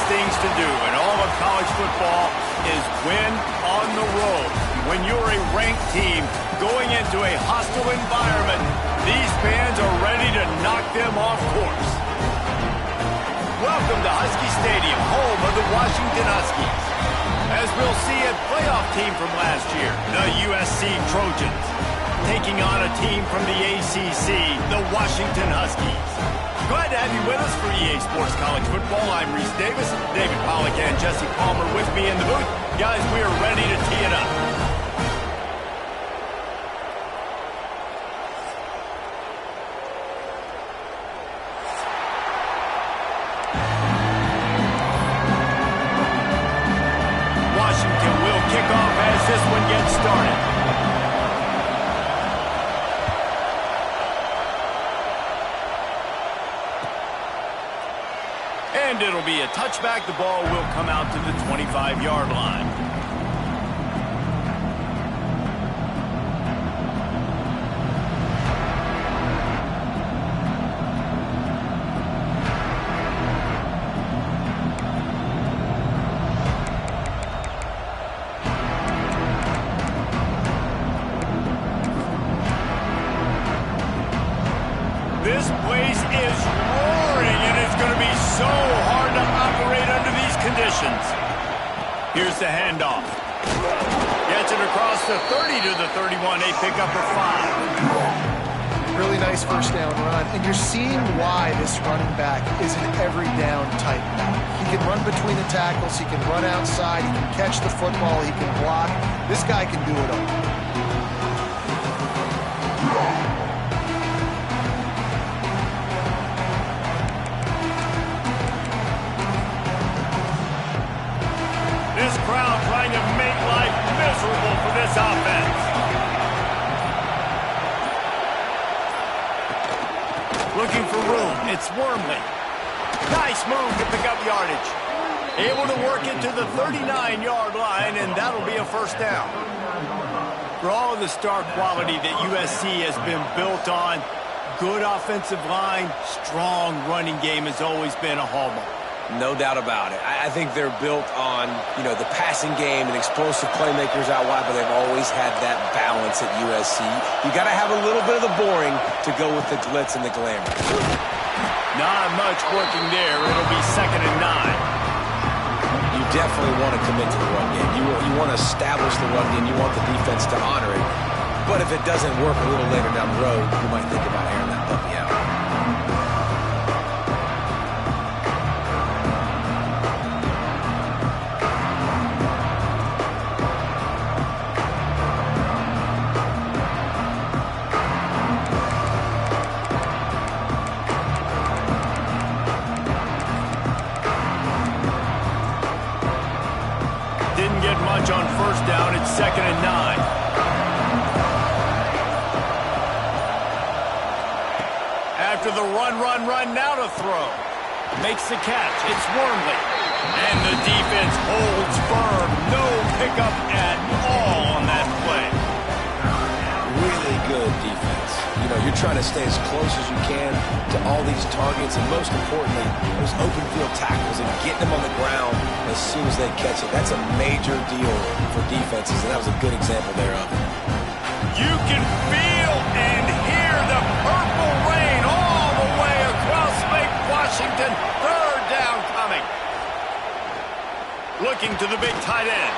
things to do in all of college football is win on the road. When you're a ranked team going into a hostile environment, these fans are ready to knock them off course. Welcome to Husky Stadium, home of the Washington Huskies. As we'll see, a playoff team from last year, the USC Trojans, taking on a team from the ACC, the Washington Huskies. Glad to have you with us for EA Sports College Football. I'm Reese Davis, David Pollack and Jesse Palmer with me in the booth. Guys, we are ready to tee it up. Washington will kick off as this one gets started. And it'll be a touchback. The ball will come out to the 25-yard line. This place is roaring, and it's going to be so hard to operate under these conditions. Here's the handoff. Gets it across the 30 to the 31. A pickup for 5. Really nice first down run, and you're seeing why this running back is an every down type back. He can run between the tackles, he can run outside, he can catch the football, he can block. This guy can do it all. This crowd trying to make life miserable for this offense. Looking for room. It's Wormley. Nice move to pick up yardage. Able to work it to the 39-yard line, and that'll be a first down. For all of the star quality that USC has been built on, good offensive line, strong running game has always been a hallmark. No doubt about it. I think they're built on, the passing game and explosive playmakers out wide, but they've always had that balance at USC. You got to have a little bit of the boring to go with the glitz and the glamour. Not much working there. It'll be 2nd and 9. You definitely want to commit to the run game. You want to establish the run game. You want the defense to honor it. But if it doesn't work a little later down the road, you might think about airing that puppy out. Didn't get much on first down. It's 2nd and 9. After the run, now to throw. Makes the catch. It's Wormley. And the defense holds firm. No pickup at all on that play. Really good defense. You're trying to stay as close as you can to all these targets, and most importantly, those open field tackles and getting them on the ground as soon as they catch it. That's a major deal for defenses, and that was a good example thereof. You can feel and hear the purple rain all the way across Lake Washington. 3rd down coming. Looking to the big tight end.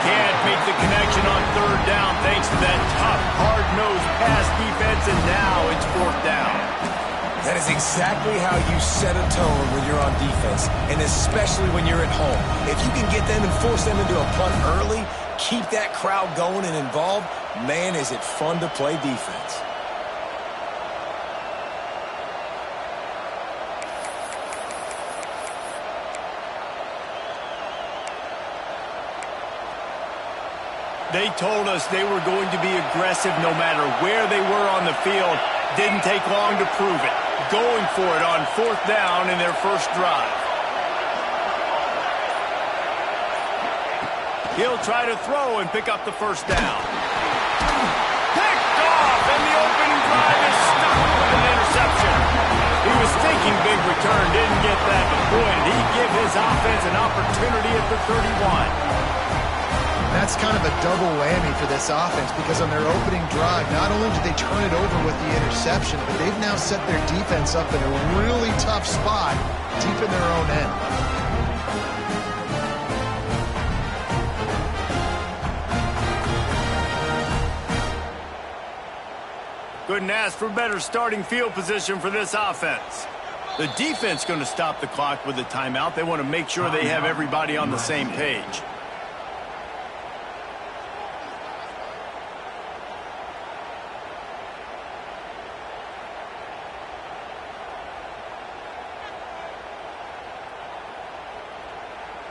Can't make the connection on 3rd down thanks to that tough, hard-nosed pass defense, and now it's 4th down. That is exactly how you set a tone when you're on defense, and especially when you're at home. If you can get them and force them into a punt early, keep that crowd going and involved, man, is it fun to play defense. They told us they were going to be aggressive no matter where they were on the field. Didn't take long to prove it. Going for it on 4th down in their first drive. He'll try to throw and pick up the first down. Picked off, and the opening drive is stopped with an interception. He was thinking big return, didn't get that, but Boy, did he give his offense an opportunity at the 31. That's kind of a double whammy for this offense because on their opening drive, not only did they turn it over with the interception, but they've now set their defense up in a really tough spot deep in their own end. Couldn't ask for better starting field position for this offense. The defense going to stop the clock with a timeout. They want to make sure they have everybody on the same page.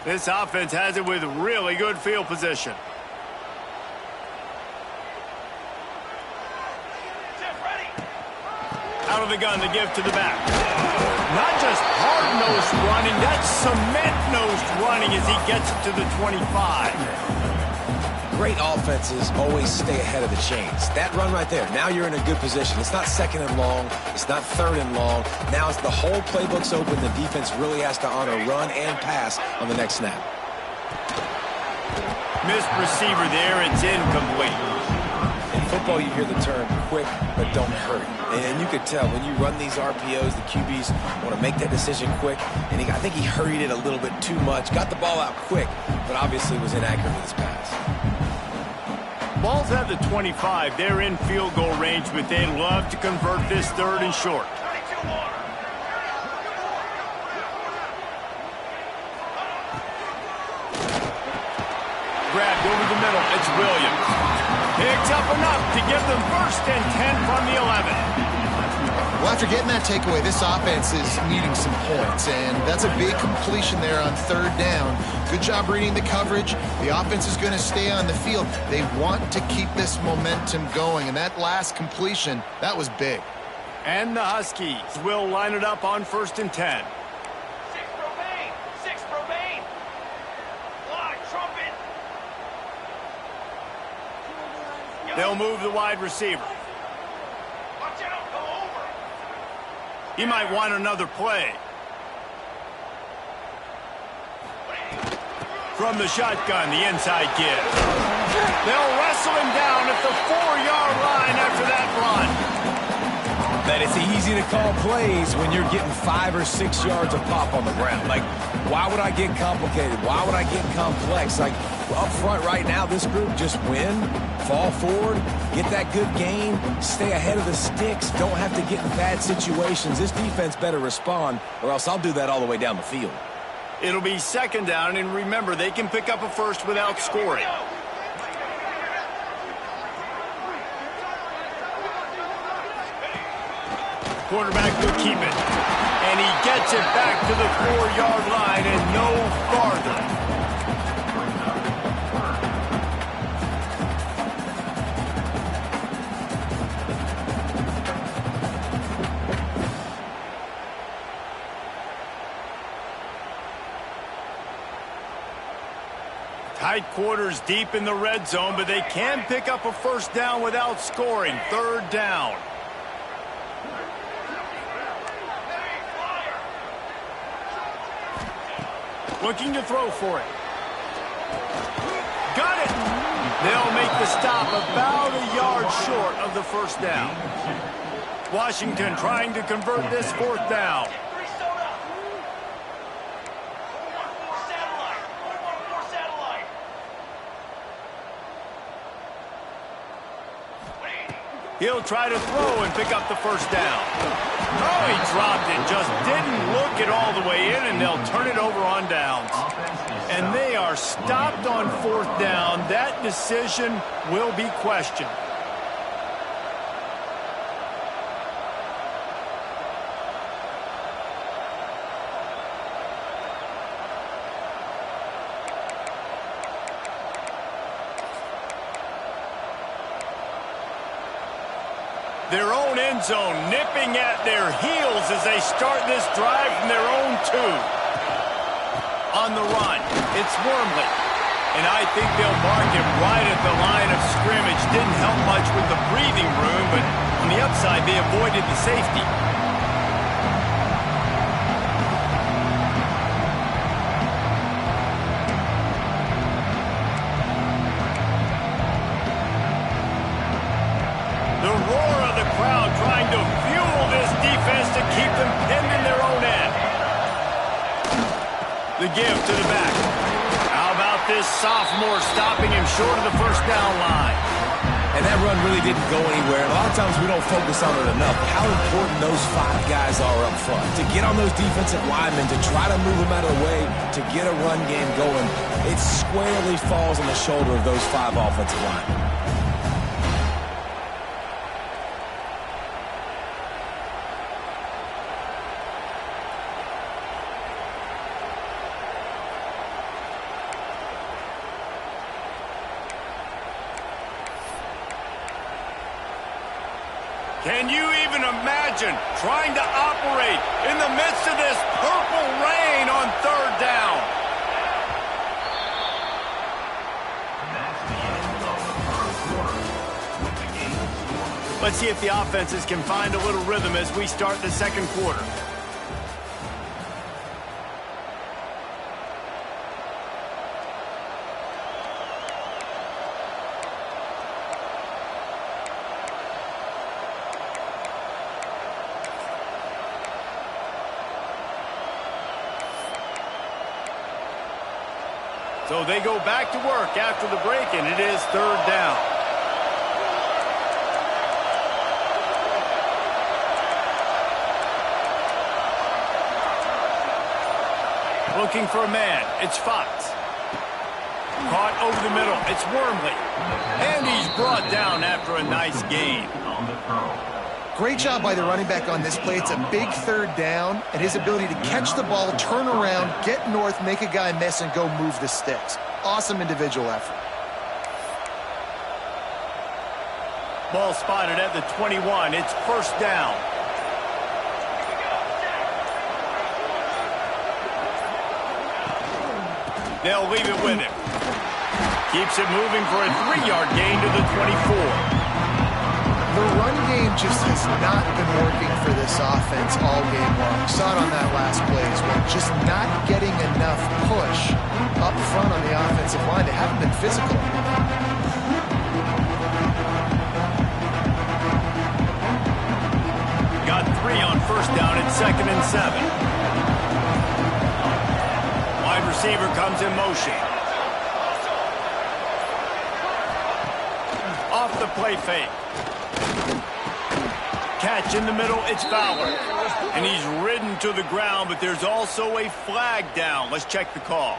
This offense has it with really good field position. Out of the gun, the give to the back. Not just hard-nosed running, that's cement-nosed running as he gets it to the 25. Great offenses always stay ahead of the chains. That run right there, now you're in a good position. It's not second and long. It's not third and long. Now as the whole playbook's open, the defense really has to honor run and pass on the next snap. Missed receiver there. It's incomplete. In football, you hear the term quick, but don't hurry. And you could tell when you run these RPOs, the QBs want to make that decision quick. And I think he hurried it a little bit too much. Got the ball out quick, but obviously was inaccurate with his pass. Ball's at the 25. They're in field goal range, but they'd love to convert this third and short. Grabbed over the middle. It's Williams. Picks up enough to give them first and 10 from the 11. Well, after getting that takeaway, this offense is needing some points, and that's a big completion there on third down. Good job reading the coverage. The offense is going to stay on the field. They want to keep this momentum going, and that last completion, that was big. And the Huskies will line it up on first and 10. They'll move the wide receiver. Watch out, go over. He might want another play. From the shotgun, the inside give. They'll wrestle him down at the 4-yard line after that run. That it's easy to call plays when you're getting 5 or 6 yards of pop on the ground. Like, why would I get complicated? Why would I get complex? Like, up front right now, this group just win, fall forward, get that good gain, stay ahead of the sticks, don't have to get in bad situations. This defense better respond, or else I'll do that all the way down the field. It'll be second down, and remember, they can pick up a first without scoring. Quarterback will keep it. And he gets it back to the 4-yard line and no farther. Tight quarters deep in the red zone, but they can pick up a first down without scoring. Third down. Looking to throw for it. Got it. They'll make the stop about a yard short of the first down. Washington trying to convert this fourth down. He'll try to throw and pick up the first down. Oh, he dropped it. Just didn't look it all the way in, and they'll turn it over on downs. And they are stopped on fourth down. That decision will be questioned. Their own end zone nipping at their heels as they start this drive from their own 2. On the run, it's Wormley. And I think they'll mark him right at the line of scrimmage. Didn't help much with the breathing room, but on the upside, they avoided the safety. The roar of the crowd trying to fuel this defense to keep them pinned in their own end. The give to the back. How about this sophomore stopping him short of the first down line? And that run really didn't go anywhere. A lot of times we don't focus on it enough. How important those 5 guys are up front. To get on those defensive linemen, to try to move them out of the way, to get a run game going, it squarely falls on the shoulder of those 5 offensive linemen. Can you even imagine trying to operate in the midst of this purple rain on 3rd down? Let's see if the offenses can find a little rhythm as we start the 2nd quarter. So they go back to work after the break, and it is 3rd down. Looking for a man. It's Fox. Caught over the middle. It's Wormley. And he's brought down after a nice gain. Great job by the running back on this play. It's a big 3rd down, and his ability to catch the ball, turn around, get north, make a guy miss, and go move the sticks. Awesome individual effort. Ball spotted at the 21. It's 1st down. They'll leave it with him. Keeps it moving for a 3-yard gain to the 24. The run game just has not been working for this offense all game long. We saw it on that last play as well. Just not getting enough push up front on the offensive line. They haven't been physical. Got 3 on 1st down. It's 2nd and 7. Wide receiver comes in motion. Off the play fake. Catch in the middle, it's Fowler. And he's ridden to the ground, but there's also a flag down. Let's check the call.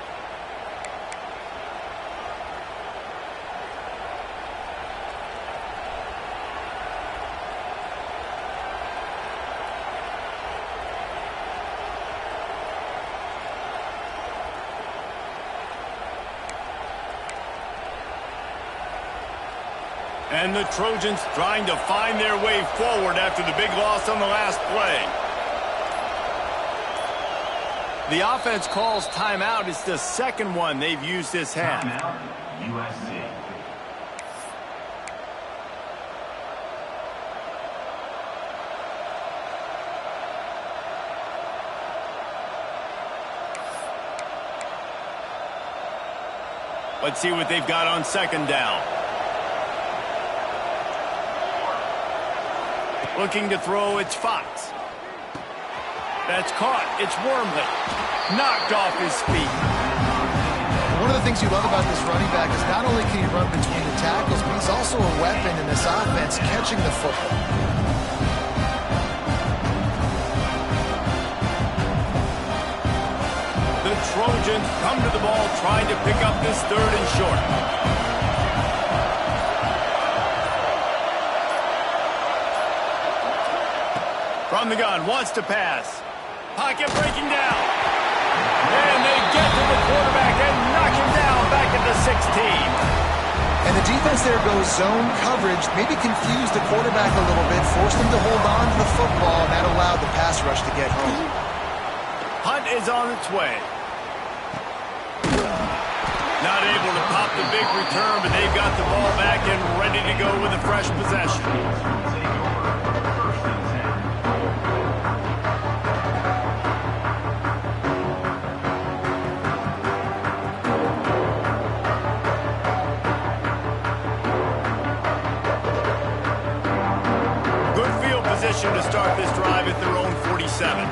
And the Trojans trying to find their way forward after the big loss on the last play. The offense calls timeout. It's the 2nd one they've used this half. Timeout, USC. Let's see what they've got on 2nd down. Looking to throw, it's Fox. That's caught. It's Wormley. Knocked off his feet. One of the things you love about this running back is not only can he run between the tackles, but he's also a weapon in this offense catching the football. The Trojans come to the ball trying to pick up this 3rd and short. From the gun, wants to pass. Pocket breaking down. And they get to the quarterback and knock him down back at the 16. And the defense there goes zone coverage, maybe confused the quarterback a little bit, forced him to hold on to the football, and that allowed the pass rush to get home. Hunt is on its way. Not able to pop the big return, but they've got the ball back and ready to go with a fresh possession. position to start this drive at their own 47.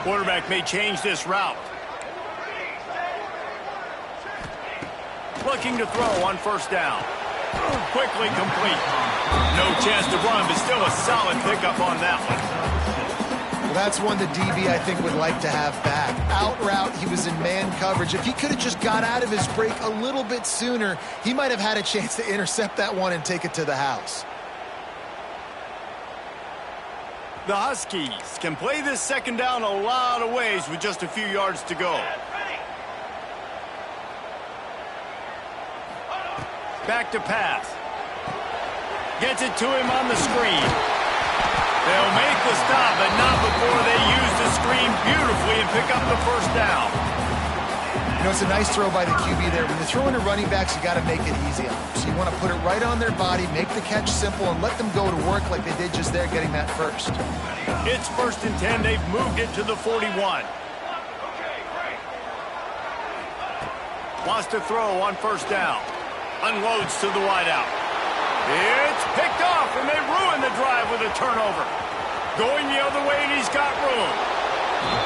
Quarterback may change this route. Looking to throw on first down. Quickly complete. No chance to run, but still a solid pickup on that one. Well, that's one the DB, I think, would like to have back. Out route, he was in man coverage. If he could have just got out of his break a little bit sooner, he might have had a chance to intercept that one and take it to the house. The Huskies can play this second down a lot of ways with just a few yards to go. Back to pass. Gets it to him on the screen. They'll make the stop, but not before they use the screen beautifully and pick up the first down. You know, it's a nice throw by the QB there. When you're throwing to running backs, you got to make it easy on them. So you want to put it right on their body, make the catch simple, and let them go to work like they did just there, getting that first. It's 1st and 10. They've moved it to the 41. Wants to throw on first down. Unloads to the wideout. It's picked off, and they ruin the drive with a turnover. Going the other way, and he's got room.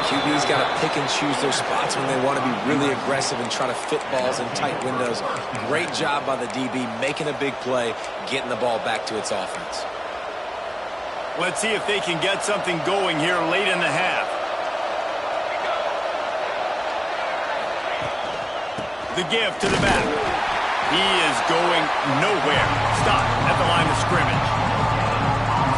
QB's got to pick and choose their spots when they want to be really aggressive and try to fit balls in tight windows. Great job by the DB making a big play, getting the ball back to its offense. Let's see if they can get something going here late in the half. The give to the back. He is going nowhere. Stop at the line of scrimmage.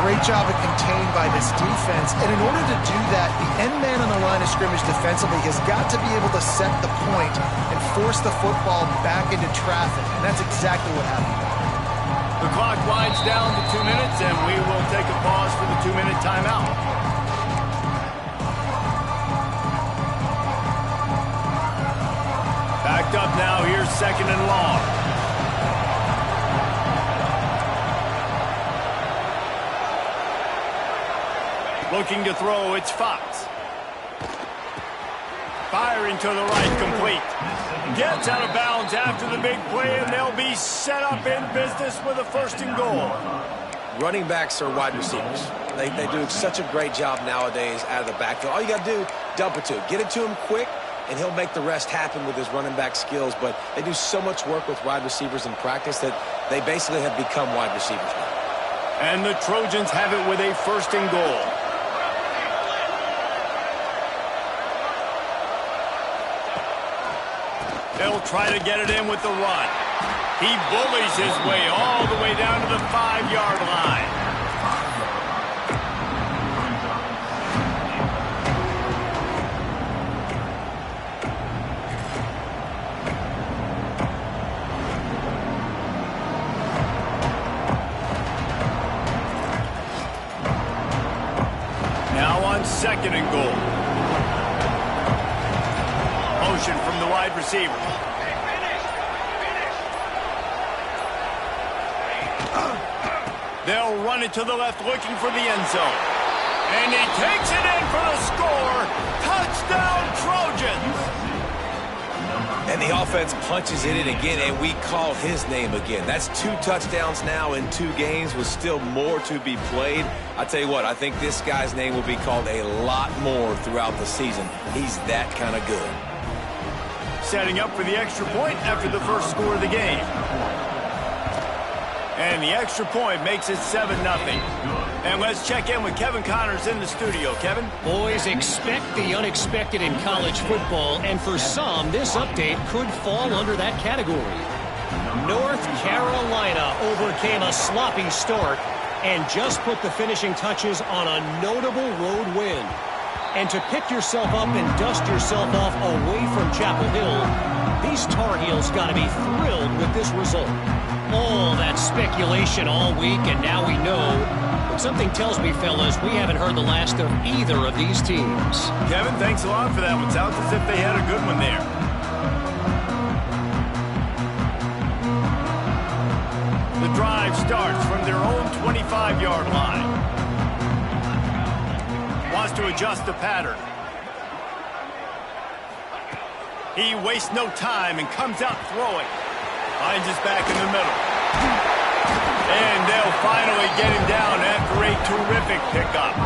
Great job of contained by this defense. And in order to do that, the end man on the line of scrimmage defensively has got to be able to set the point and force the football back into traffic. And that's exactly what happened. The clock winds down to 2 minutes, and we will take a pause for the 2-minute timeout. Backed up now. Here's 2nd and long. Looking to throw, it's Fox. Firing to the right, complete. Gets out of bounds after the big play, and they'll be set up in business with a 1st and goal. Running backs are wide receivers. They do such a great job nowadays out of the backfield. All you got to do, dump it to him. Get it to him quick, and he'll make the rest happen with his running back skills. But they do so much work with wide receivers in practice that they basically have become wide receivers now. And the Trojans have it with a 1st and goal. They'll try to get it in with the run. He bullies his way all the way down to the 5-yard line. Now on 2nd and goal. Motion from the wide receiver. They'll run it to the left, looking for the end zone. And he takes it in for the score. Touchdown, Trojans! And the offense punches it in again, and we call his name again. That's 2 touchdowns now in 2 games with still more to be played. I tell you what, I think this guy's name will be called a lot more throughout the season. He's that kind of good. Setting up for the extra point after the first score of the game. And the extra point makes it 7-0. And let's check in with Kevin Connors in the studio. Kevin? Boys, expect the unexpected in college football, and for some, this update could fall under that category. North Carolina overcame a sloppy start and just put the finishing touches on a notable road win. And to pick yourself up and dust yourself off away from Chapel Hill, these Tar Heels got to be thrilled with this result. All that speculation all week, and now we know. But something tells me, fellas, we haven't heard the last of either of these teams. Kevin, thanks a lot for that one. Sounds as if they had a good one there. The drive starts from their own 25-yard line. Wants to adjust the pattern. He wastes no time and comes out throwing. Finds his back in the middle. And they'll finally get him down after a terrific pickup.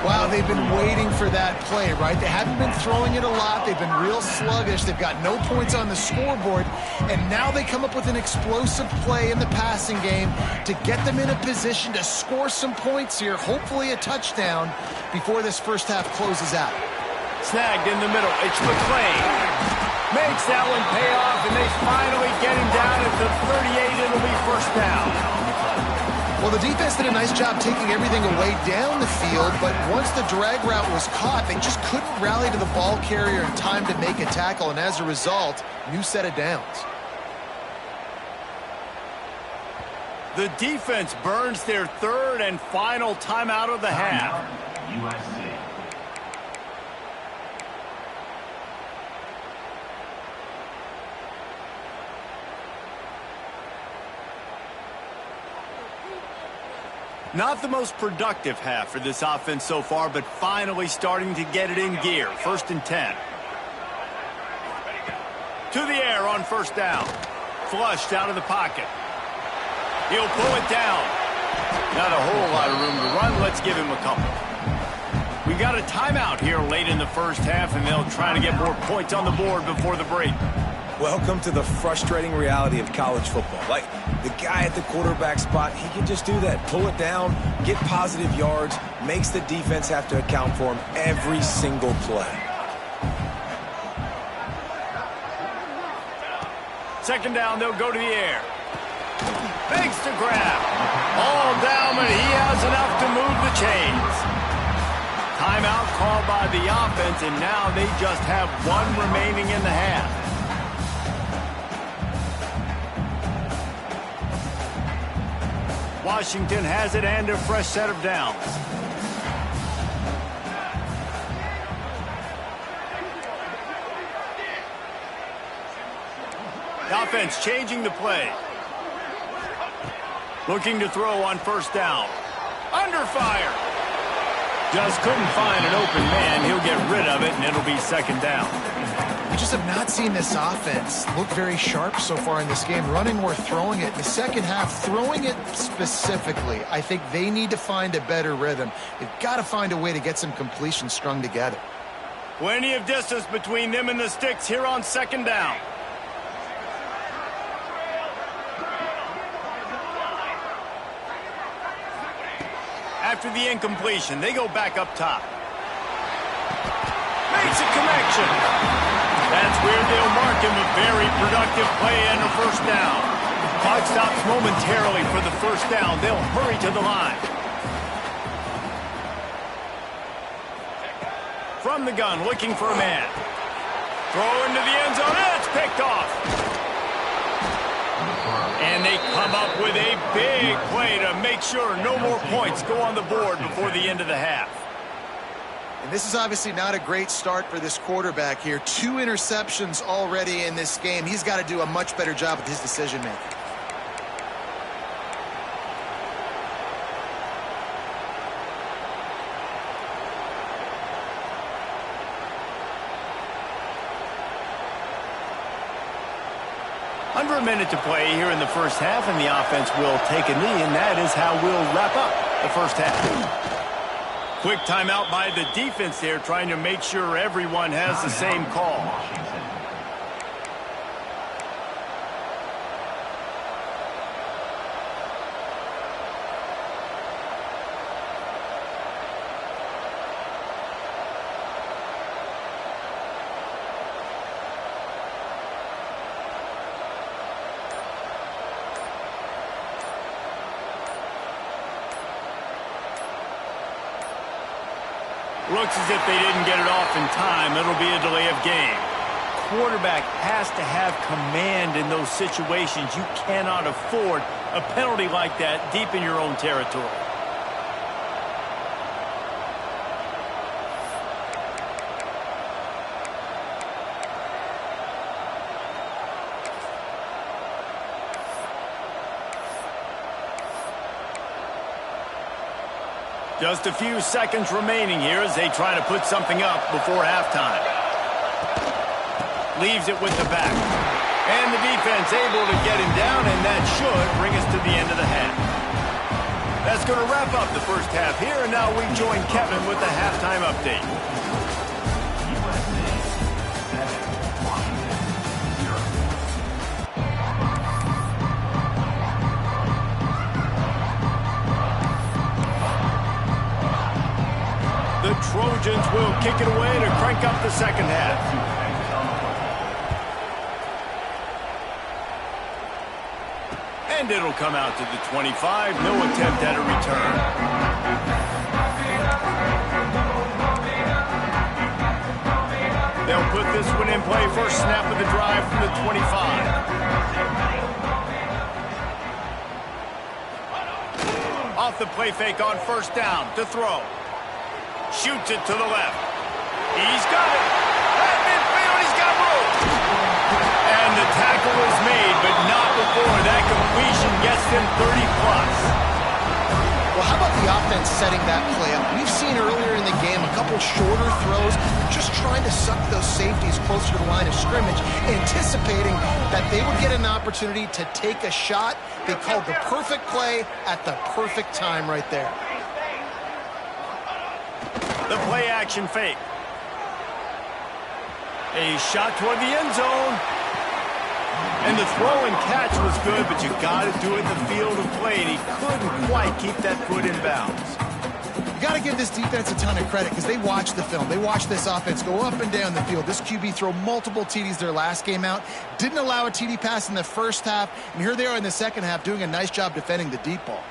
Wow, they've been waiting for that play, right? They haven't been throwing it a lot. They've been real sluggish. They've got no points on the scoreboard. And now they come up with an explosive play in the passing game to get them in a position to score some points here, hopefully a touchdown, before this first half closes out. Snagged in the middle. It's McClain. Makes that one pay off, and they finally get him down at the 38. It'll be first down. Well, the defense did a nice job taking everything away down the field, but once the drag route was caught, they just couldn't rally to the ball carrier in time to make a tackle, and as a result, new set of downs. The defense burns their third and final timeout of the half. USC. Not the most productive half for this offense so far, but finally starting to get it in gear. 1st and 10. To the air on first down. Flushed out of the pocket. He'll pull it down. Not a whole lot of room to run. Let's give him a couple. We got a timeout here late in the first half, and they'll try to get more points on the board before the break. Welcome to the frustrating reality of college football. Like, the guy at the quarterback spot, he can just do that. Pull it down, get positive yards, makes the defense have to account for him every single play. Second down, they'll go to the air. Fakes to grab. All down, but he has enough to move the chains. Timeout called by the offense, and now they just have one remaining in the half. Washington has it and a fresh set of downs. The offense changing the play. Looking to throw on first down. Under fire. Just couldn't find an open man. He'll get rid of it, and it'll be second down. We just have not seen this offense look very sharp so far in this game, running or throwing it. In the second half, throwing it specifically, I think they need to find a better rhythm. They've got to find a way to get some completions strung together. Plenty of distance between them and the sticks here on second down. After the incompletion, they go back up top. Makes a connection. That's where they'll mark him. A very productive play and a first down. Clock stops momentarily for the first down. They'll hurry to the line. From the gun, looking for a man. Throw into the end zone. It's picked off. And they come up with a big play to make sure no more points go on the board before the end of the half. And this is obviously not a great start for this quarterback here. 2 interceptions already in this game. He's got to do a much better job with his decision-making. Under a minute to play here in the first half, and the offense will take a knee, and that is how we'll wrap up the first half. Quick timeout by the defense there, trying to make sure everyone has the same call. Looks as if they didn't get it off in time. It'll be a delay of game. Quarterback has to have command in those situations. You cannot afford a penalty like that deep in your own territory. Just a few seconds remaining here as they try to put something up before halftime. Leaves it with the back. And the defense able to get him down, and that should bring us to the end of the half. That's going to wrap up the first half here, and now we join Kevin with the halftime update. The Trojans will kick it away to crank up the second half. And it'll come out to the 25. No attempt at a return. They'll put this one in play. First snap of the drive from the 25. Off the play fake on first down to throw. Shoots it to the left. He's got it. At midfield, he's got room. And the tackle is made, but not before that completion gets them 30-plus. Well, how about the offense setting that play up? We've seen earlier in the game a couple shorter throws, just trying to suck those safeties closer to the line of scrimmage, anticipating that they would get an opportunity to take a shot. They called the perfect play at the perfect time right there. The play-action fake. A shot toward the end zone. And the throw and catch was good, but you got to do it in the field of play, and he couldn't quite keep that foot in bounds. You got to give this defense a ton of credit because they watched the film. They watched this offense go up and down the field. This QB throw multiple TDs their last game out. Didn't allow a TD pass in the first half, and here they are in the second half doing a nice job defending the deep ball.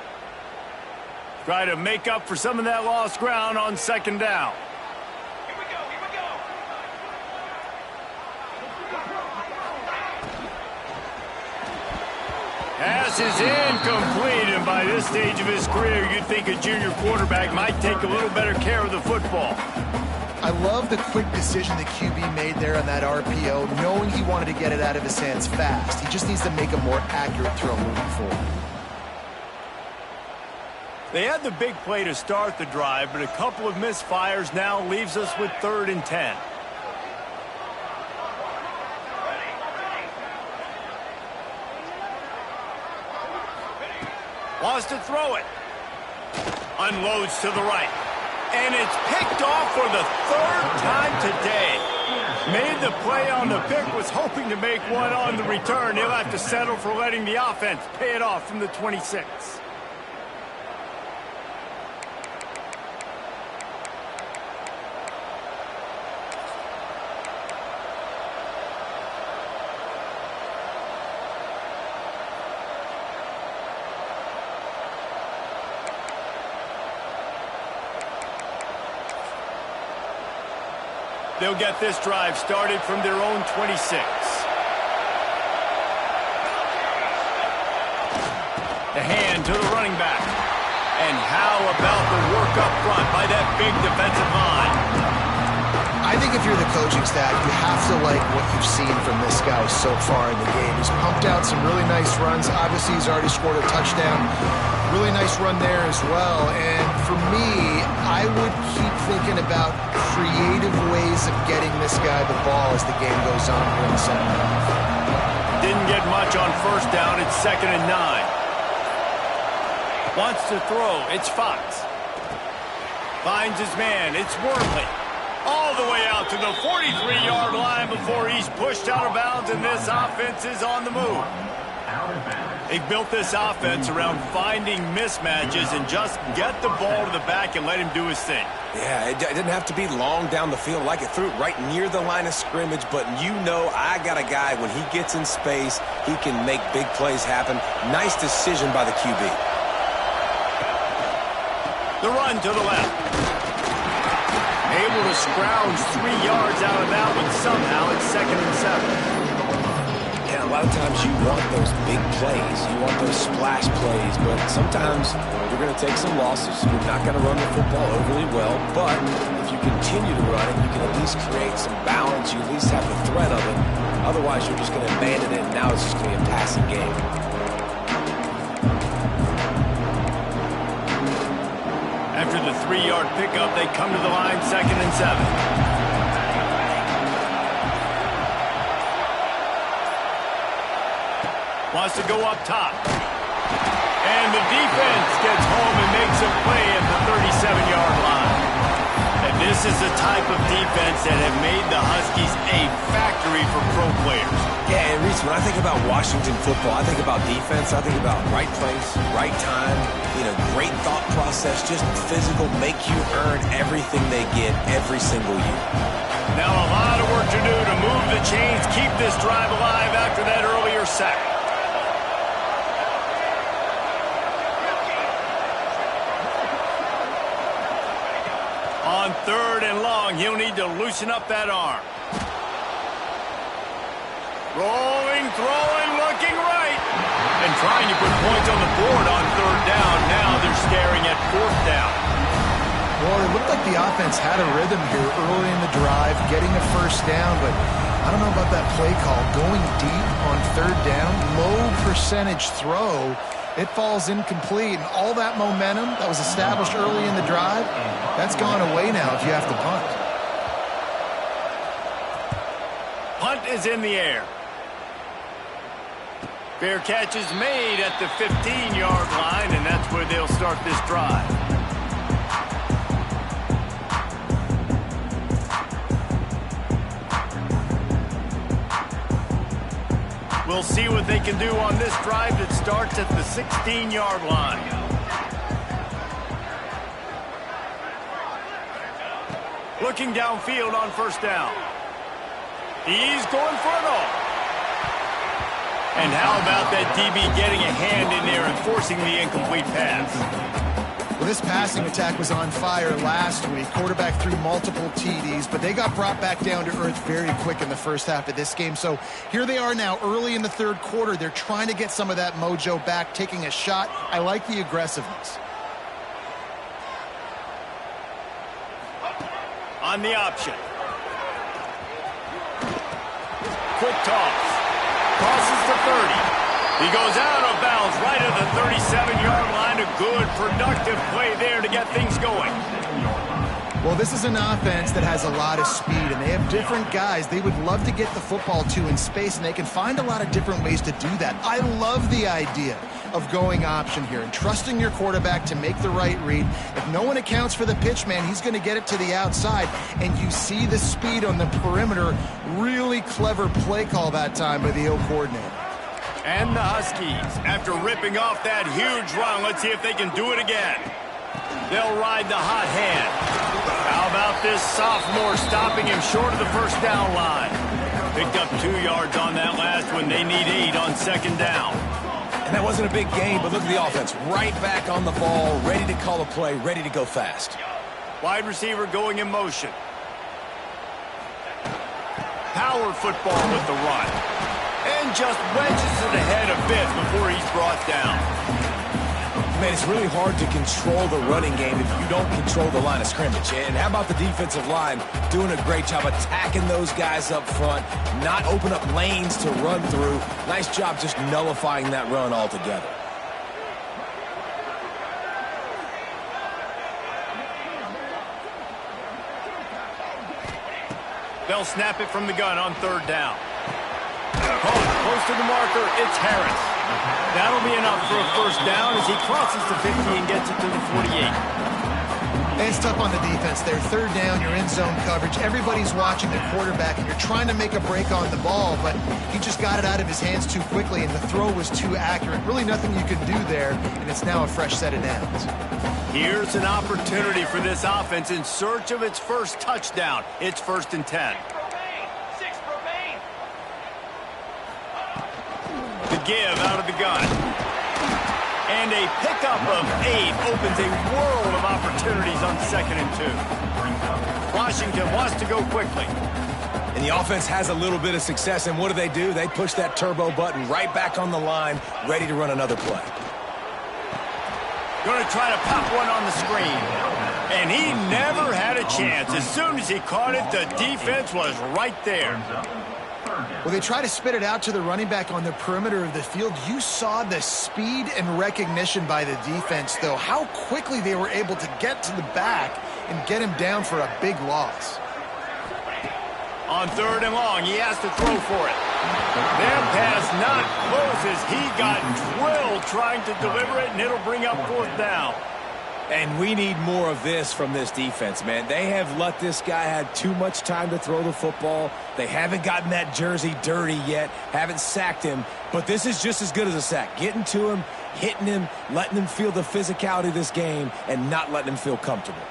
Try to make up for some of that lost ground on second down. Here we go, here we go. Pass is incomplete, and by this stage of his career, you'd think a junior quarterback might take a little better care of the football. I love the quick decision the QB made there on that RPO, knowing he wanted to get it out of his hands fast. He just needs to make a more accurate throw moving forward. They had the big play to start the drive, but a couple of misfires now leaves us with 3rd and 10. Wants to throw it. Unloads to the right. And it's picked off for the 3rd time today. Made the play on the pick, was hoping to make one on the return. He'll have to settle for letting the offense pay it off from the 26. They'll get this drive started from their own 26. The hand to the running back. And how about the work up front by that big defensive line? I think if you're the coaching staff, you have to like what you've seen from this guy so far in the game. He's pumped out some really nice runs. Obviously, he's already scored a touchdown. Really nice run there as well. And for me, I would keep thinking about creative ways of getting this guy the ball as the game goes on here in the second half. Didn't get much on first down. It's 2nd and 9. Wants to throw. It's Fox. Finds his man. It's Wormley. All the way out to the 43-yard line before he's pushed out of bounds, and this offense is on the move. They built this offense around finding mismatches and just get the ball to the back and let him do his thing. Yeah, it didn't have to be long down the field. Like it threw it right near the line of scrimmage, but you know I got a guy, when he gets in space, he can make big plays happen. Nice decision by the QB. The run to the left. Able to scrounge 3 yards out of that one. Somehow it's 2nd and 7. Yeah, a lot of times you want those big plays. You want those splash plays, but sometimes you're going to take some losses. You're not going to run the football overly well, but if you continue to run it, you can at least create some balance. You at least have the threat of it. Otherwise, you're just going to abandon it, and now it's just going to be a passing game. After the 3-yard pickup, they come to the line, 2nd and 7. Wants to go up top. And the defense gets home and makes a play at the 37-yard line. And this is the type of defense that have made the Huskies a factory for pro players. Yeah, and Reese, when I think about Washington football, I think about defense. I think about right place, right time, great thought process, just physical, make you earn everything they get every single year. Now a lot of work to do to move the chains, keep this drive alive after that earlier sack. On 3rd and long, he'll need to loosen up that arm. Rolling, throwing, looking right. And trying to put points on the board on 3rd down. Now they're staring at 4th down. Well, it looked like the offense had a rhythm here early in the drive, getting a 1st down, but I don't know about that play call. Going deep on 3rd down, low percentage throw, it falls incomplete, and all that momentum that was established early in the drive, that's gone away now if you have to punt. Punt is in the air. Fair catch is made at the 15-yard line, and that's where they'll start this drive. We'll see what they can do on this drive that starts at the 16-yard line. Looking downfield on 1st down. He's going for it all. And how about that DB getting a hand in there and forcing the incomplete pass? Well, this passing attack was on fire last week. Quarterback threw multiple TDs, but they got brought back down to earth very quick in the first half of this game. So here they are now early in the 3rd quarter. They're trying to get some of that mojo back, taking a shot. I like the aggressiveness. On the option. Quick toss. Crosses the 30. He goes out of bounds right at the 37-yard line. A good, productive play there to get things going. Well, this is an offense that has a lot of speed, and they have different guys they would love to get the football to in space, and they can find a lot of different ways to do that. I love the idea of going option here and trusting your quarterback to make the right read. If no one accounts for the pitch man, he's going to get it to the outside, and you see the speed on the perimeter. Really clever play call that time by the O coordinator. And the Huskies, after ripping off that huge run, let's see if they can do it again. They'll ride the hot hand. How about this sophomore stopping him short of the 1st down line? Picked up 2 yards on that last one. They need 8 on 2nd down. And that wasn't a big gain, but look at the offense. Right back on the ball, ready to call a play, ready to go fast. Wide receiver going in motion. Power football with the run. And just wedges it ahead a bit before he's brought down. Man, it's really hard to control the running game if you don't control the line of scrimmage. And how about the defensive line doing a great job attacking those guys up front, not open up lanes to run through. Nice job just nullifying that run altogether. They'll snap it from the gun on 3rd down. Close to the marker, it's Harris. That'll be enough for a 1st down as he crosses the 50 and gets it to the 48. And it's tough on the defense there. 3rd down, you're in zone coverage. Everybody's watching the quarterback, and you're trying to make a break on the ball, but he just got it out of his hands too quickly, and the throw was too accurate. Really nothing you can do there, and it's now a fresh set of downs. Here's an opportunity for this offense in search of its 1st touchdown. It's 1st and 10. The give out of the gun. And a pickup of 8 opens a world of opportunities on 2nd and 2. Washington wants to go quickly. And the offense has a little bit of success, and what do? They push that turbo button right back on the line, ready to run another play. Going to try to pop one on the screen. And he never had a chance. As soon as he caught it, the defense was right there. Well, they try to spit it out to the running back on the perimeter of the field. You saw the speed and recognition by the defense, though. How quickly they were able to get to the back and get him down for a big loss. On 3rd and long, he has to throw for it. That pass not close as he got drilled trying to deliver it, and it'll bring up 4th down. And we need more of this from this defense, man. They have let this guy have too much time to throw the football. They haven't gotten that jersey dirty yet, haven't sacked him, but this is just as good as a sack. Getting to him, hitting him, letting him feel the physicality of this game, and not letting him feel comfortable.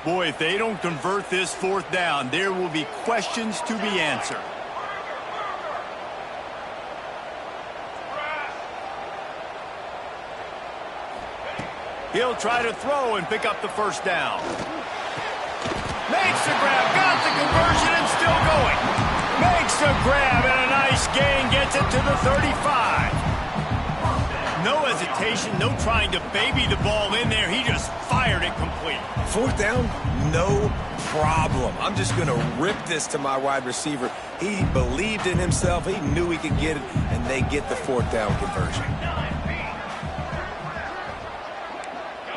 Boy, if they don't convert this 4th down, there will be questions to be answered. He'll try to throw and pick up the 1st down. Makes the grab, got the conversion, and still going. Makes the grab, and a nice gain, gets it to the 35. No hesitation, no trying to baby the ball in there. He just fired it complete. 4th down, no problem. I'm just going to rip this to my wide receiver. He believed in himself. He knew he could get it, and they get the 4th down conversion.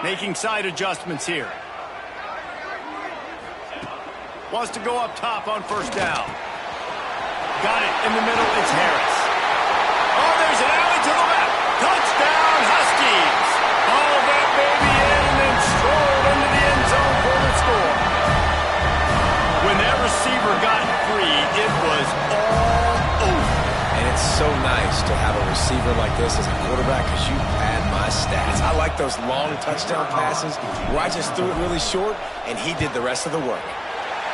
Making side adjustments here. Wants to go up top on 1st down. Got it in the middle. It's Harris. Oh, there's an alley to the left. Touchdown, Huskies. All that baby in and then strolled into the end zone for the score. When that receiver got free, it was all over. And it's so nice to have a receiver like this as a quarterback because you pad my stats. I like those long touchdown passes where I just threw it really short and he did the rest of the work.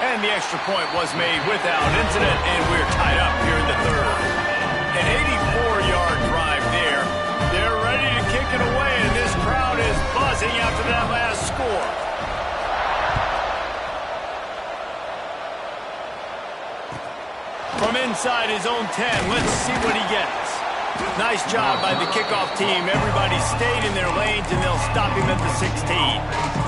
And the extra point was made without incident, and we're tied up here in the 3rd. An 84-yard drive there. They're ready to kick it away, and this crowd is buzzing after that last score. From inside his own 10, let's see what he gets. Nice job by the kickoff team. Everybody stayed in their lanes, and they'll stop him at the 16.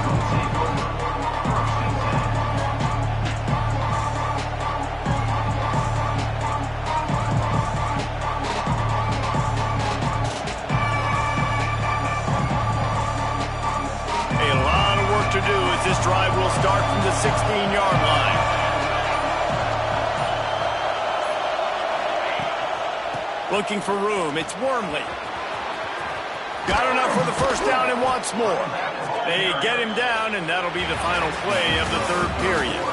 To do as this drive will start from the 16-yard line. Looking for room. It's Wormley. Got enough for the 1st down and wants more. They get him down, and that'll be the final play of the 3rd period.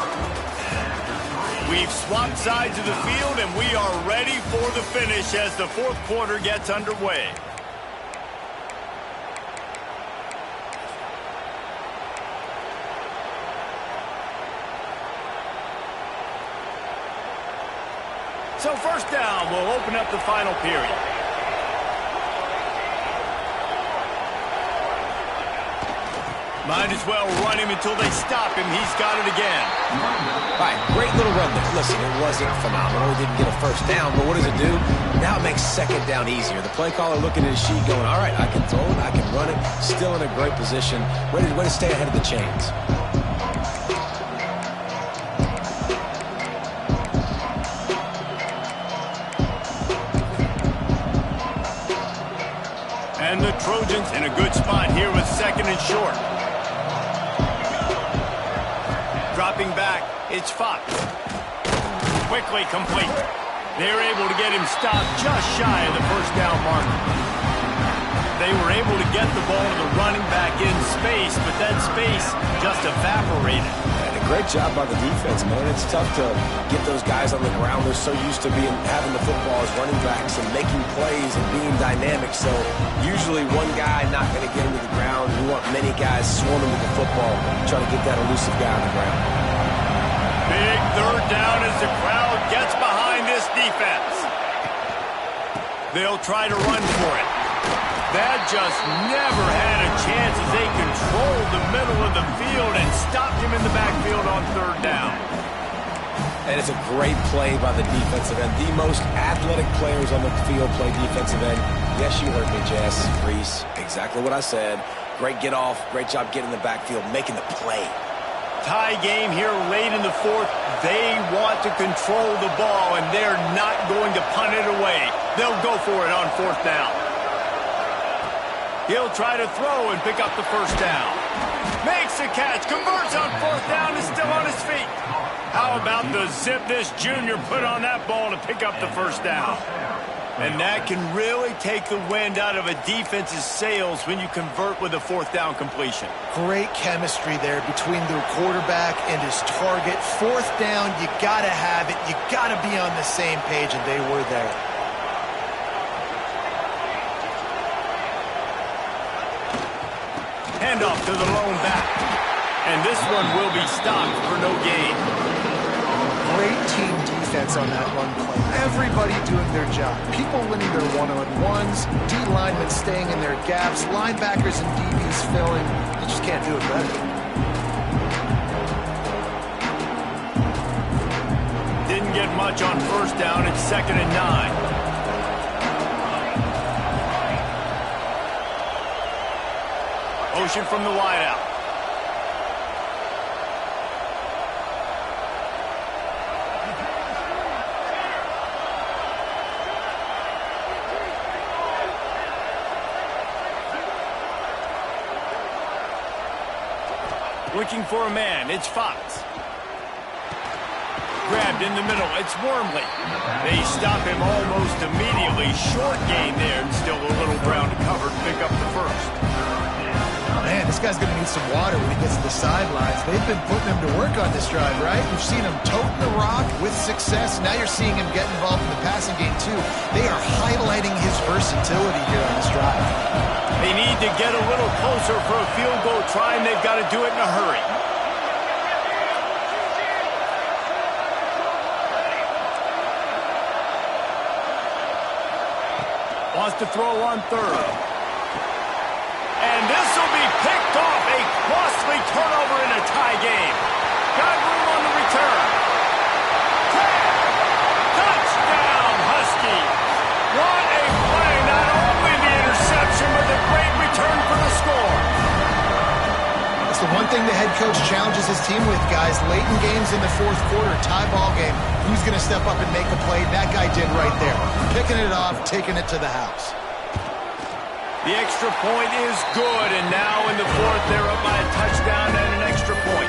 We've swapped sides of the field, and we are ready for the finish as the 4th quarter gets underway. So 1st down will open up the final period. Might as well run him until they stop him. He's got it again. All right, great little run there. Listen, it wasn't phenomenal. He didn't get a 1st down, but what does it do? Now it makes 2nd down easier. The play caller looking at his sheet going, all right, I can throw it, I can run it. Still in a great position. Ready to stay ahead of the chains. And the Trojans in a good spot here with 2nd and short. Dropping back, it's Fox. Quickly complete. They're able to get him stopped just shy of the 1st down marker. They were able to get the ball to the running back in space, but that space just evaporated. And a great job by the defense, man. It's tough to get those guys on the ground. They're so used to having the football as running backs and making plays and being dynamic. So usually one guy not going to get him to the ground. You want many guys swarming with the football, trying to get that elusive guy on the ground. Big 3rd down as the crowd gets behind this defense. They'll try to run for it. That just never had a chance as they controlled the middle of the field and stopped him in the backfield on 3rd down. And it's a great play by the defensive end. The most athletic players on the field play defensive end. Yes, you heard me, Jess, Reese. Exactly what I said. Great get off. Great job getting in the backfield, making the play. Tie game here late in the 4th. They want to control the ball, and they're not going to punt it away. They'll go for it on 4th down. He'll try to throw and pick up the 1st down. Makes the catch, converts on 4th down, is still on his feet. How about the zip this junior put on that ball to pick up the first down? And that can really take the wind out of a defense's sails when you convert with a fourth down completion. Great chemistry there between the quarterback and his target. Fourth down, you got to have it. You got to be on the same page, and they were there. Handoff to the lone back. And this one will be stopped for no gain. Great team defense on that run play. Everybody doing their job. People winning their one-on-ones, D linemen staying in their gaps, linebackers and DBs filling. You just can't do it better. Didn't get much on first down. It's 2nd and 9. Motion from the wideout. Looking for a man. It's Fox. Grabbed in the middle. It's Wormley. They stop him almost immediately. Short gain there, and still a little ground to cover to pick up the first. Man, this guy's going to need some water when he gets to the sidelines. They've been putting him to work on this drive, right? You've seen him toting the rock with success. Now you're seeing him get involved in the passing game, too. They are highlighting his versatility here on this drive. They need to get a little closer for a field goal try, and they've got to do it in a hurry. Wants to throw on third. And this will be picked off. A costly turnover in a tie game. Got room on the return. Touchdown, Huskies. What a play. Not only the interception, but the great return for the score. That's the one thing the head coach challenges his team with, guys. Late in games in the fourth quarter, tie ball game. Who's going to step up and make a play? That guy did right there. Picking it off, taking it to the house. The extra point is good, and now in the fourth, they're up by a touchdown and an extra point.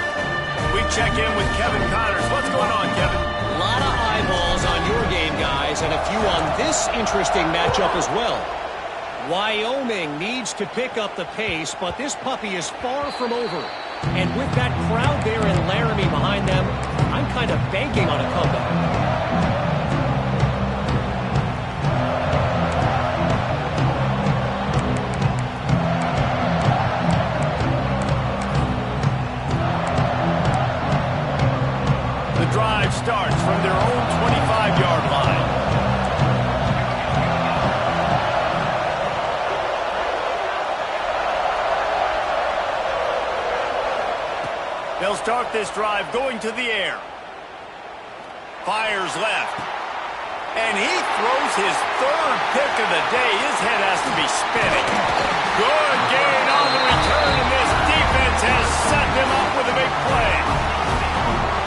We check in with Kevin Connors. What's going on, Kevin? A lot of eyeballs on your game, guys, and a few on this interesting matchup as well. Wyoming needs to pick up the pace, but this puppy is far from over. And with that crowd there in Laramie behind them, I'm kind of banking on a comeback. Drive starts from their own 25-yard line. They'll start this drive going to the air. Fires left. And he throws his third pick of the day. His head has to be spinning. Good gain on the return, and this defense has set them up with a big play.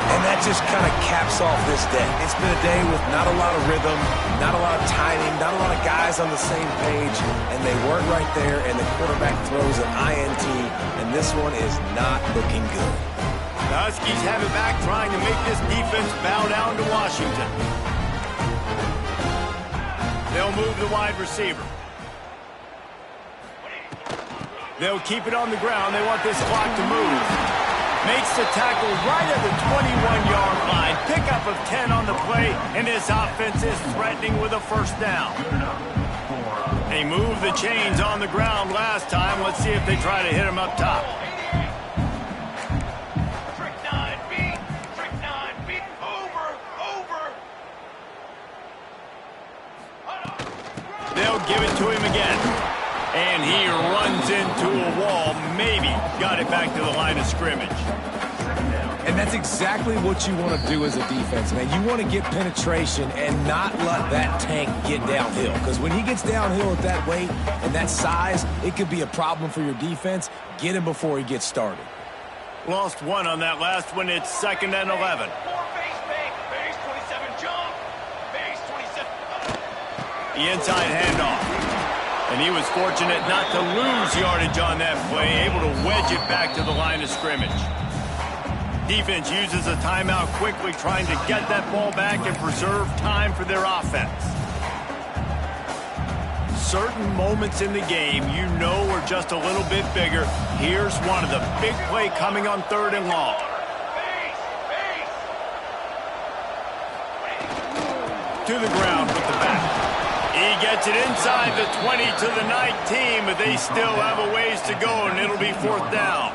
And that just kind of caps off this day. It's been a day with not a lot of rhythm, not a lot of timing, not a lot of guys on the same page, and they weren't right there, and the quarterback throws an INT, and this one is not looking good. The Huskies have it back, trying to make this defense bow down to Washington. They'll move the wide receiver. They'll keep it on the ground. They want this clock to move. Makes the tackle right at the 21-yard line. Pickup of 10 on the play, and this offense is threatening with a first down. They moved the chains on the ground last time. Let's see if they try to hit him up top. Trick 9B. Trick 9B. Over. They'll give it to him again. And he runs into a wall. Maybe got it back to the line of scrimmage. And that's exactly what you want to do as a defense, man. You want to get penetration and not let that tank get downhill. Because when he gets downhill at that weight and that size, it could be a problem for your defense. Get him before he gets started. Lost one on that last one. It's 2nd and 11. Base 27 jump. Base 27. The inside handoff. And he was fortunate not to lose yardage on that play, able to wedge it back to the line of scrimmage. Defense uses a timeout quickly, trying to get that ball back and preserve time for their offense. Certain moments in the game you know are just a little bit bigger. Here's one of the big play coming on 3rd and long. To the ground with the back. He gets it inside the 20 to the 19, but they still have a ways to go, and it'll be 4th down.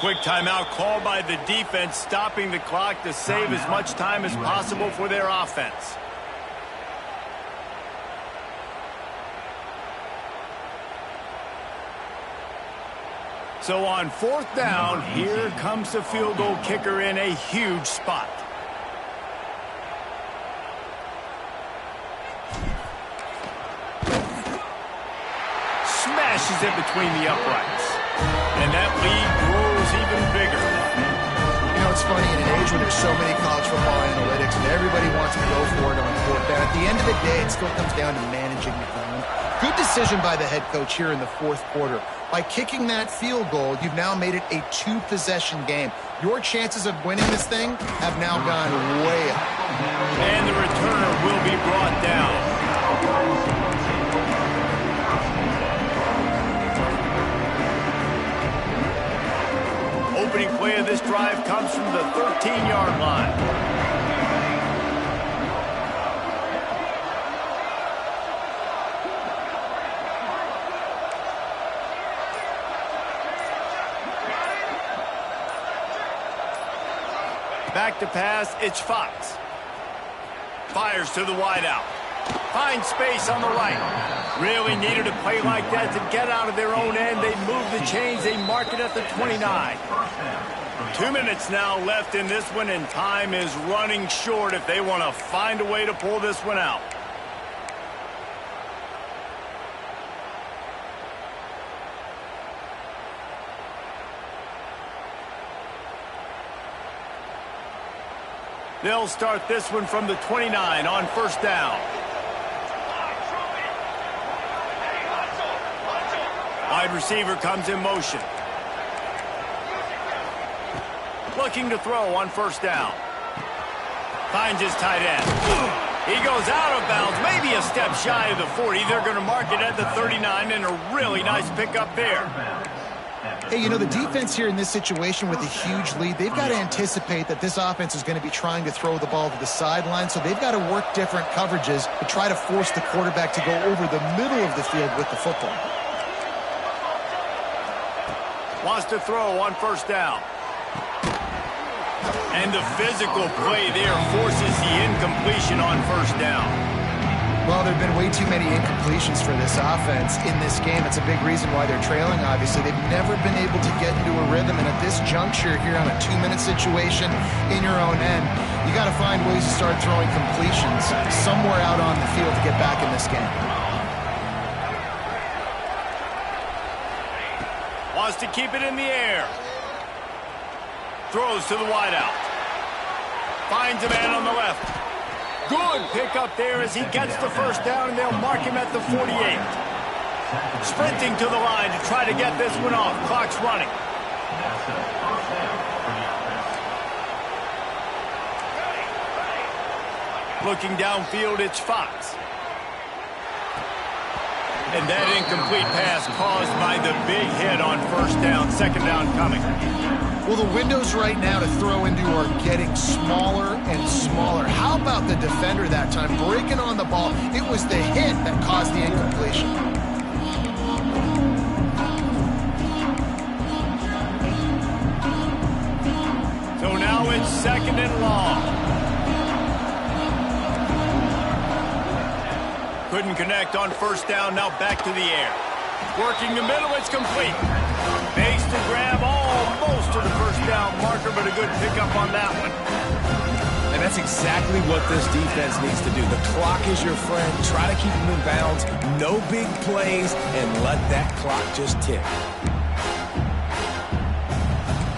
Quick timeout called by the defense, stopping the clock to save as much time as possible for their offense. So on 4th down, here comes the field goal kicker in a huge spot. Smashes it between the uprights. And that lead grows even bigger. You know, it's funny, in an age where there's so many college football analytics and everybody wants to go for it on 4th down, at the end of the day, it still comes down to managing the game. Good decision by the head coach here in the 4th quarter. By kicking that field goal, you've now made it a 2-possession game. Your chances of winning this thing have now gone way up. And the returner will be brought down. Opening play of this drive comes from the 13-yard line. Back to pass, it's Fox. Fires to the wideout. Finds space on the right. Really needed a play like that to get out of their own end. They move the chains. They mark it at the 29. 2 minutes now left in this one, and time is running short if they want to find a way to pull this one out. They'll start this one from the 29 on 1st down. Wide receiver comes in motion. Looking to throw on 1st down. Finds his tight end. He goes out of bounds, maybe a step shy of the 40. They're going to mark it at the 39, and a really nice pickup there. Hey, you know, the defense here in this situation with a huge lead, they've got to anticipate that this offense is going to be trying to throw the ball to the sideline, so they've got to work different coverages to try to force the quarterback to go over the middle of the field with the football. Wants to throw on 1st down. And the physical play there forces the incompletion on 1st down. Well, there have been way too many incompletions for this offense in this game. It's a big reason why they're trailing, obviously. They've never been able to get into a rhythm, and at this juncture here on a 2-minute situation in your own end, you got to find ways to start throwing completions somewhere out on the field to get back in this game. Wants to keep it in the air. Throws to the wideout. Finds a man on the left. Good pickup there as he gets the 1st down, and they'll mark him at the 48. Sprinting to the line to try to get this one off. Clock's running. Looking downfield, it's Fox. And that incomplete pass caused by the big hit on 1st down. 2nd down coming. Well, the windows right now to throw into are getting smaller and smaller. How about the defender that time breaking on the ball? It was the hit that caused the incompletion. So now it's 2nd and long. Couldn't connect on 1st down, now back to the air. Working the middle, it's complete. Makes the grab almost to the 1st down marker, but a good pickup on that one. And that's exactly what this defense needs to do. The clock is your friend. Try to keep them in bounds. No big plays, and let that clock just tick.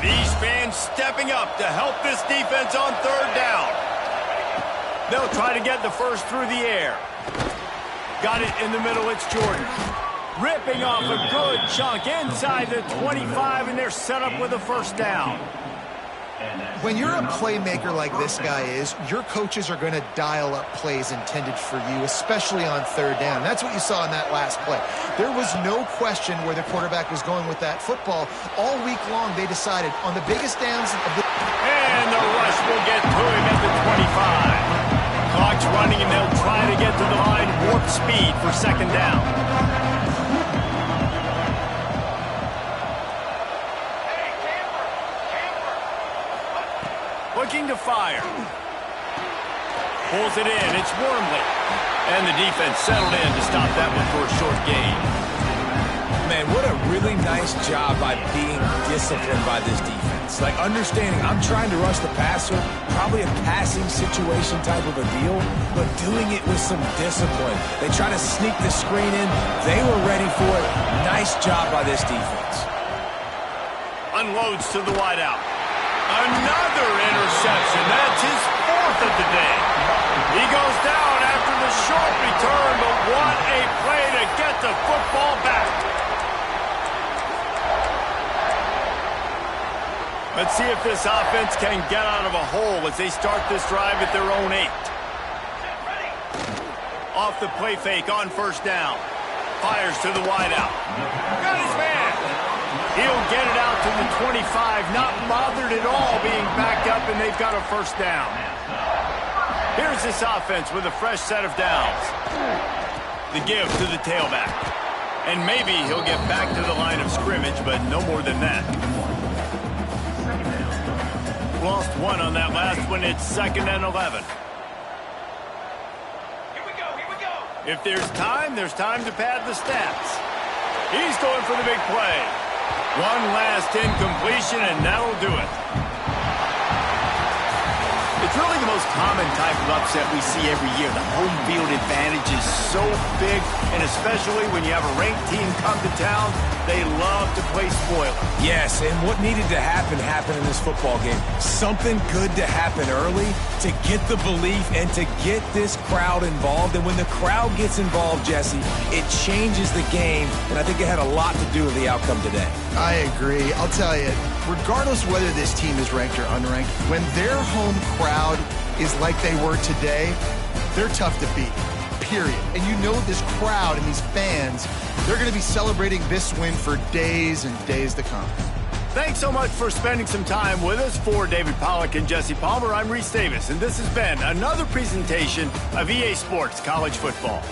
These fans stepping up to help this defense on 3rd down. They'll try to get the 1st through the air. Got it in the middle, it's Jordan. Ripping off a good chunk inside the 25, and they're set up with a 1st down. When you're a playmaker like this guy is, your coaches are going to dial up plays intended for you, especially on third down. That's what you saw in that last play. There was no question where the quarterback was going with that football. All week long, they decided on the biggest downs of the... And the rush will get to him at the 25. Clock's running, and they'll try to get to the line warp speed for second down. Looking to fire. Pulls it in. It's Wormley. And the defense settled in to stop that one for a short gain. Man, what a really nice job by being disciplined by this defense. Like, understanding I'm trying to rush the passer, probably a passing situation type of a deal, but doing it with some discipline. They try to sneak the screen in. They were ready for it. Nice job by this defense. Unloads to the wideout. Another interception. That's his fourth of the day. He goes down after the short return, but what a play to get the football back. Let's see if this offense can get out of a hole as they start this drive at their own 8. Off the play fake on first down. Fires to the wideout. Got his man. He'll get it out to the 25, not bothered at all being backed up, and they've got a first down. Here's this offense with a fresh set of downs. The give to the tailback. And maybe he'll get back to the line of scrimmage, but no more than that. Lost one on that last one. It's 2nd and 11. Here we go, here we go. If there's time to pad the stats. He's going for the big play. One last incompletion, and that'll do it. It's really the most common type of upset we see every year. The home field advantage is so big, and especially when you have a ranked team come to town, they love to play spoiler. Yes, and what needed to happen happened in this football game. Something good to happen early to get the belief and to get this crowd involved. And when the crowd gets involved, Jesse, it changes the game, and I think it had a lot to do with the outcome today. I agree. I'll tell you, regardless whether this team is ranked or unranked, when their home crowd is like they were today, they're tough to beat, period. And you know this crowd and these fans, they're going to be celebrating this win for days and days to come. Thanks so much for spending some time with us. For David Pollack and Jesse Palmer, I'm Reese Davis, and this has been another presentation of EA Sports College Football.